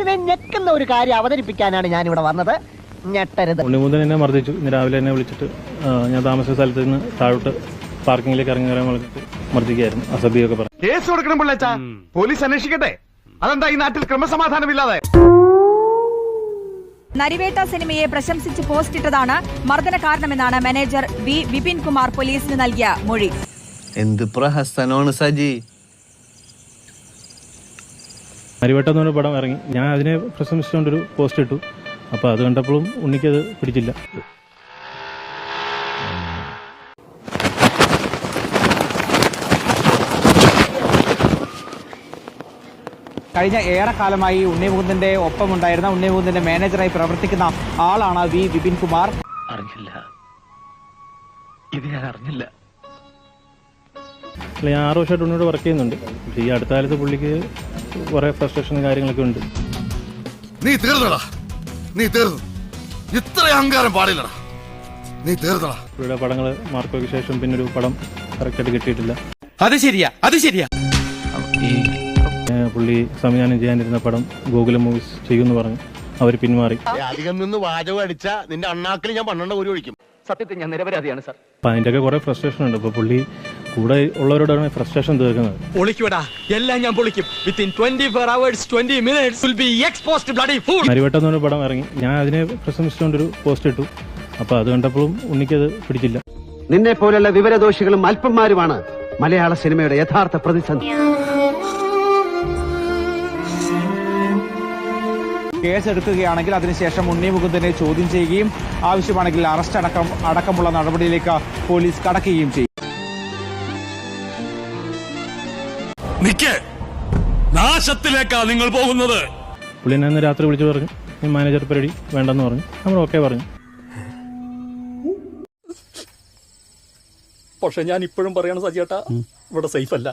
മനസ്സിനെ ഞെക്കുന്ന ഒരു കാര്യം അവതരിപ്പിക്കാനാണ് ഞാൻ ഇവിടെ വന്നത്. ഞെട്ടരുത്. ഉണ്ണിമുതൻ എന്നെ മർദ്ദിച്ചു. ഇന്ന് രാവിലെ എന്നെ വിളിച്ചിട്ട് ഞാൻ താമസിച്ച സ്ഥലത്ത് നിന്ന് താഴോട്ട് പാർക്കിങ്ങിലേക്ക് ഇറങ്ങി വരാൻ മർദ്ദിക്കുകയായിരുന്നു. അസഭ്യമൊക്കെ പറഞ്ഞു. കേസ് കൊടുക്കണം പിള്ളേച്ചാ, പോലീസ് അന്വേഷിക്കട്ടെ. അതെന്താ ഈ നാട്ടിൽ ക്രമസമാധാനമില്ലാതെ? നരിവേട്ട സിനിമയെ പ്രശംസിച്ച് പോസ്റ്റ് ഇട്ടതാണ് മർദ്ദന കാരണമെന്നാണ് മാനേജർ വി വിപിൻ കുമാർ പോലീസിന് നൽകിയ മൊഴി. എന്ത് പ്രഹസനമാണ് സജി. നരിവേട്ട എന്ന് പറഞ്ഞ പടം ഇറങ്ങി. ഞാൻ അതിനെ പ്രശംസിച്ചുകൊണ്ടൊരു പോസ്റ്റ് ഇട്ടു. അപ്പോൾ അത് കണ്ടപ്പോഴും ഉണ്ണിക്കത് പിടിച്ചില്ല. കഴിഞ്ഞ ഏറെക്കാലമായി ഉണ്ണിമുകുന്ദന്റെ ഒപ്പമുണ്ടായിരുന്ന ഉണ്ണിമുകുന്ദന്റെ മാനേജറായി പ്രവർത്തിക്കുന്ന ആളാണ് വി വിപിൻ കുമാർ. അറിഞ്ഞില്ല, ഇത് ഞാൻ അറിഞ്ഞില്ല. അല്ല, ഞാൻ 6 വർഷമായിട്ട് ഉണ്ണിയോട് വർക്ക് ചെയ്യുന്നുണ്ട്. പക്ഷേ ഈ അടുത്ത കാലത്ത് പുള്ളിക്ക് കുറേ ഫ്രസ്ട്രേഷനും കാര്യങ്ങളൊക്കെ ഉണ്ട്. നീ തീർന്നടാ, നീ തീർന്നു. ഇത്ര അഹങ്കാരം പാടില്ലടാ, നീ തീർന്നടാ. പുള്ളിയുടെ പടങ്ങൾ മാർക്കോയ്ക്ക് ശേഷം പിന്നെ ഒരു പടം കറക്റ്റായിട്ട് കിട്ടിയിട്ടില്ല. അത് ശരിയാ, അത് ശരിയാ. പുള്ളി സംവിധാനം ചെയ്യാനിരുന്ന പടം ഗോകുലം മൂവീസ് ചെയ്യുമെന്ന് പറഞ്ഞു. അവർ പിന്മാറി. അധികം നിന്ന് വാചകം അടിച്ച നിന്റെ അണ്ണാക്കിൽ ഞാൻ 12 കോരി ഒഴിക്കും. സത്യത്തിൽ ഞാൻ നിരപരാധിയാണ് സാർ. അപ്പം അതിൻ്റെയൊക്കെ കുറേ ഫ്രസ്ട്രേഷൻ ഉണ്ട്. അപ്പോൾ പുള്ളി കൂടെ ഉള്ളവരോടാണ് ഫ്രസ്ട്രേഷൻ തീർക്കുന്നത്. പൊളിക്കൂടാ, എല്ലാം ഞാൻ പൊളിക്കും. Within 24 hours 20 minutes will be exposed bloody fool. Narivetta എന്ന് പറഞ്ഞ പടം ഇറങ്ങി. ഞാൻ അതിനെ പ്രശംസിച്ചുകൊണ്ടൊരു പോസ്റ്റ് ഇട്ടു. അപ്പോൾ അത് കണ്ടപ്പോഴും ഉണ്ണിക്കത് പിടിച്ചില്ല. നിന്നെ പോലുള്ള വിവരദോഷികളും അല്പന്മാരുമാണ് മലയാള സിനിമയുടെ യഥാർത്ഥ പ്രതിസന്ധി. കേസെടുക്കുകയാണെങ്കിൽ അതിനുശേഷം ഉണ്ണിമുകുന്ദനെ ചോദ്യം ചെയ്യുകയും ആവശ്യമാണെങ്കിൽ അറസ്റ്റ് അടക്കമുള്ള നടപടിയിലേക്ക് പോലീസ് കടക്കുകയും ചെയ്യും. നാശത്തിലേക്കാ നിങ്ങൾ പോകുന്നത്. പുള്ളി എന്നെ അന്ന് രാത്രി വിളിച്ചു പറഞ്ഞു, ഈ മാനേജർ പരിപാടി വേണ്ടെന്ന് പറഞ്ഞു. നമ്മൾ ഓക്കെ പറഞ്ഞു. പക്ഷെ ഞാൻ ഇപ്പോഴും പറയണ സജിയേട്ടാ, ഇവിടെ സേഫ് അല്ല.